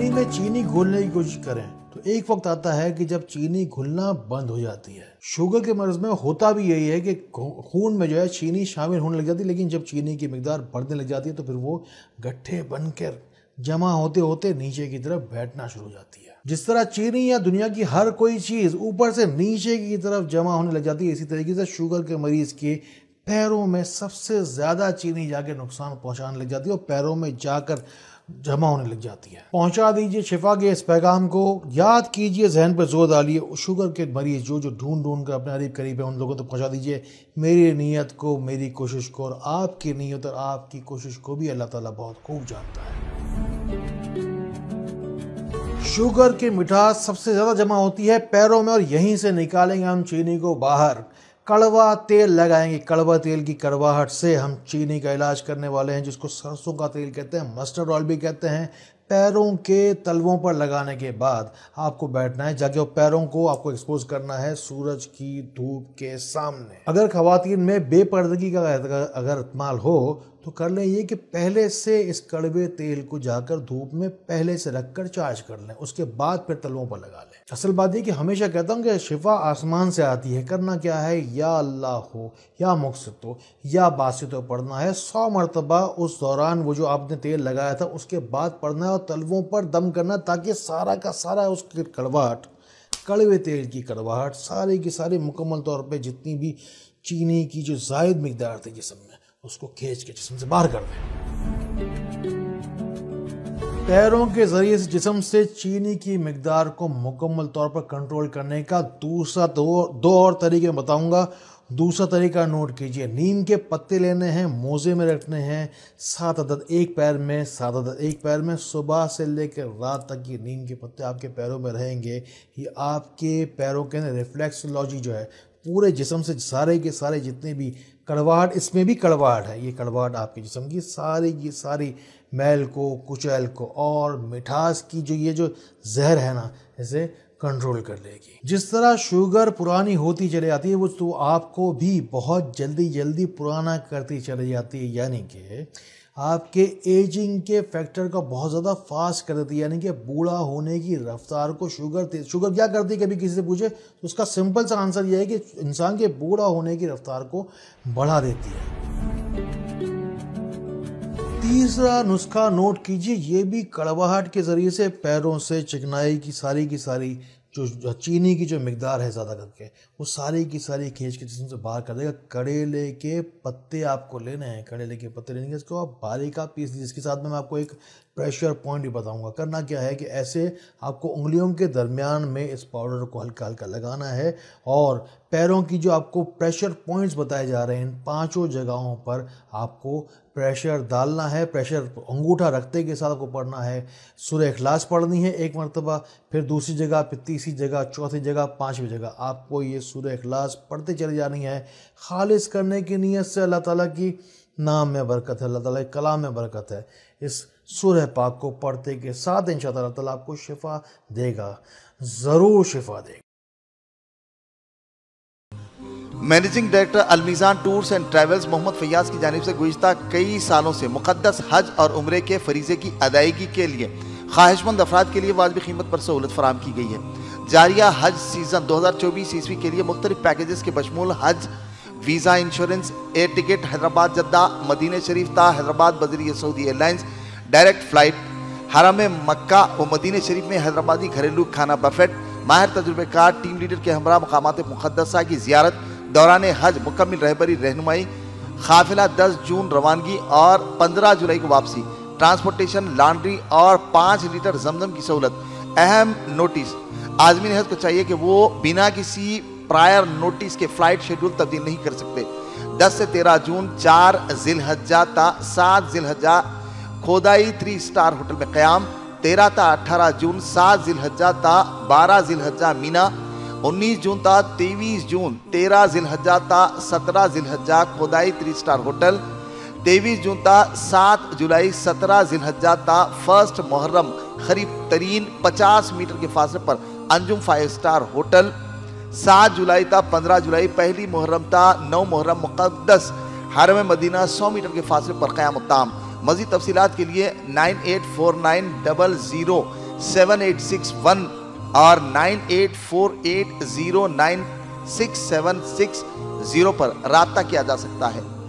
में चीनी घोलने की कोशिश करें तो एक वक्त आता है कि जब चीनी घुलना बंद हो जाती है। शुगर के मर्ज में होता भी यही है कि खून में जो है चीनी शामिल होने लग जाती है, लेकिन जब चीनी की मिकदार बढ़ने लग जाती है तो फिर वो गट्ठे बनकर जमा होते होते नीचे की तरफ बैठना शुरू हो जाती है। जिस तरह चीनी या दुनिया की हर कोई चीज ऊपर से नीचे की तरफ जमा होने लग जाती है, इसी तरीके से शुगर के मरीज के पैरों में सबसे ज्यादा चीनी जाके नुकसान पहुंचाने लग जाती है और पैरों में जाकर जमा होने लग जाती है। पहुंचा दीजिए शिफा के इस पैगाम को, याद कीजिए, जहन पर जोर डालिए, शुगर के मरीज जो ढूंढ ढूंढ कर अपने करीब है उन लोगों तक पहुंचा दीजिए मेरी नीयत को, मेरी कोशिश को, और आपकी नीयत और आपकी कोशिश को भी अल्लाह ताला बहुत खूब जानता है। शुगर की मिठास सबसे ज्यादा जमा होती है पैरों में और यहीं से निकालेंगे हम चीनी को बाहर। कड़वा तेल लगाएंगे, कड़वा तेल की कड़वाहट से हम चीनी का इलाज करने वाले हैं, जिसको सरसों का तेल कहते हैं, मस्टर्ड ऑयल भी कहते हैं। पैरों के तलवों पर लगाने के बाद आपको बैठना है, जाके पैरों को आपको एक्सपोज करना है सूरज की धूप के सामने। अगर खवातीन में बेपर्दगी का अगर इस्तेमाल हो तो कर लें ये कि पहले से इस कड़वे तेल को जाकर धूप में पहले से रखकर चार्ज कर लें, उसके बाद फिर तलवों पर लगा लें। असल बात ये कि हमेशा कहता हूँ कि शिफा आसमान से आती है, करना क्या है, या अल्लाह हो या मुक़सित हो या बासित हो पढ़ना है 100 मरतबा उस दौरान वो जो आपने तेल लगाया था उसके बाद पढ़ना है और तलवों पर दम करना, ताकि सारा का सारा उसकी कड़वाहट, कड़वे तेल की कड़वाहट सारी की सारी मुकम्मल तौर पर जितनी भी चीनी की जो जायद मिकदार थी जिस्म में उसको खींच के जिस्म से बाहर कर दें। पैरों के जरिए से जिस्म से चीनी की मिकदार को मुकम्मल तौर पर कंट्रोल करने का दूसरा दो और तरीके बताऊंगा। दूसरा तरीका नोट कीजिए, नीम के पत्ते लेने हैं, मोजे में रखने हैं, 7 अदद एक पैर में, 7 अदद एक पैर में। सुबह से लेकर रात तक ये नीम के पत्ते आपके पैरों में रहेंगे। ये आपके पैरों के रिफ्लेक्सोलॉजी जो है पूरे जिस्म से सारे के सारे जितने भी कड़वाहट, इसमें भी कड़वाहट है, ये कड़वाहट आपके जिस्म की सारी मैल को, कुचैल को और मिठास की जो ये जो जहर है ना, इसे कंट्रोल कर लेगी। जिस तरह शुगर पुरानी होती चली जाती है वो तो आपको भी बहुत जल्दी पुराना करती चली जाती है, यानी कि आपके एजिंग के फैक्टर का बहुत ज़्यादा फास्ट कर देती है, यानी कि बूढ़ा होने की रफ्तार को शुगर क्या करती है, कभी किसी से पूछे तो उसका सिंपल सा आंसर यह है कि इंसान के बूढ़ा होने की रफ्तार को बढ़ा देती है। तीसरा नुस्खा नोट कीजिए, ये भी कड़वाहट के ज़रिए से पैरों से चिकनाई की सारी जो चीनी की जो मिकदार है ज़्यादा करके वो सारी की सारी खींच के जिस्म से बाहर कर देगा। कड़ेले के पत्ते आपको लेने हैं, कड़ेले के पत्ते लेने के इसको आप बारीक पीस लीजिए। इसके साथ में मैं आपको एक प्रेशर पॉइंट भी बताऊंगा। करना क्या है कि ऐसे आपको उंगलियों के दरमियान में इस पाउडर को हल्का हल्का लगाना है और पैरों की जो आपको प्रेशर पॉइंट्स बताए जा रहे हैं इन 5 जगहों पर आपको प्रेशर डालना है। प्रेशर अंगूठा रखते के साथ आपको पढ़ना है, सूरह इखलास पढ़नी है 1 मरतबा, फिर दूसरी जगह, फिर तीसरी जगह, चौथी जगह, 5वीं जगह आपको ये सूरह इखलास पढ़ते चली जानी है। खालिस करने की नीयत से अल्लाह ताला की नाम में बरकत है, अल्लाह ताला के कलाम में बरकत है। इस सूरह पाक को पढ़ते के साथ इंशाअल्लाह ताला आपको शिफा देगा, ज़रूर शिफा देगा। Managing director Almeezan tours and travels Mohammed Faiyaz की जानिब से गुज़िश्ता कई सालों से मुक़द्दस हज और उम्रे के फरीज़े की अदायगी के लिए ख्वाहिशमंद अफराद के लिए वाजिब कीमत पर सहूलत फराहम की गई है। जारिया हज सीज़न 2024 ईस्वी के लिए मुख्तलिफ पैकेजेस के बशमूल Hajj visa, insurance, air ticket, Hyderabad Jeddah, Medina Sharif ता हैदराबाद बज़रिए सऊदी एयरलाइंस, डायरेक्ट फ्लाइट, हरम मक्का व मदीना शरीफ में हैदराबादी घरेलू खाना बफेट, माहिर तजुर्बेकार टीम लीडर के हमरा मकामात मुक़द्दसा की ज़ियारत, दौरान हज मुकम्मल रहबरी रहनुमाई, काफिला 10 जून रवानगी और 15 जुलाई को वापसी, ट्रांसपोर्टेशन, लॉन्ड्री और 5 लीटर जमजम की सहूलत। अहम नोटिस, आज़मीन हज को चाहिए कि वो बिना किसी प्रायर नोटिस के फ्लाइट शेड्यूल तब्दील नहीं कर सकते। 10 से 13 जून 4 जिलहज्जा ता 7 जिलहज्जा खोदाई 3 स्टार होटल में क़याम, 13 ता 18 जून 7 जिलहज्जा ता 12 जिलहज्जा मीना, 19 जून ता 23 जून 13 जिलहज्जा ता 17 जिलहज्जा खोदाई 3 स्टार होटल, 23 जून ता 7 जुलाई 17 जिलहज्जा ता 1 मुहर्रम करीब तरीन 50 मीटर के फासले पर अंजुम 5 स्टार होटल, 7 जुलाई ता 15 जुलाई 1 मुहर्रम ता 9 मुहर्रम मुक़द्दस हरम मदीना 100 मीटर के फासले पर क़याम ताम। मज़ीद तफसीलात के लिए 984900 7861 और 9848096760 पर राब्ता किया जा सकता है।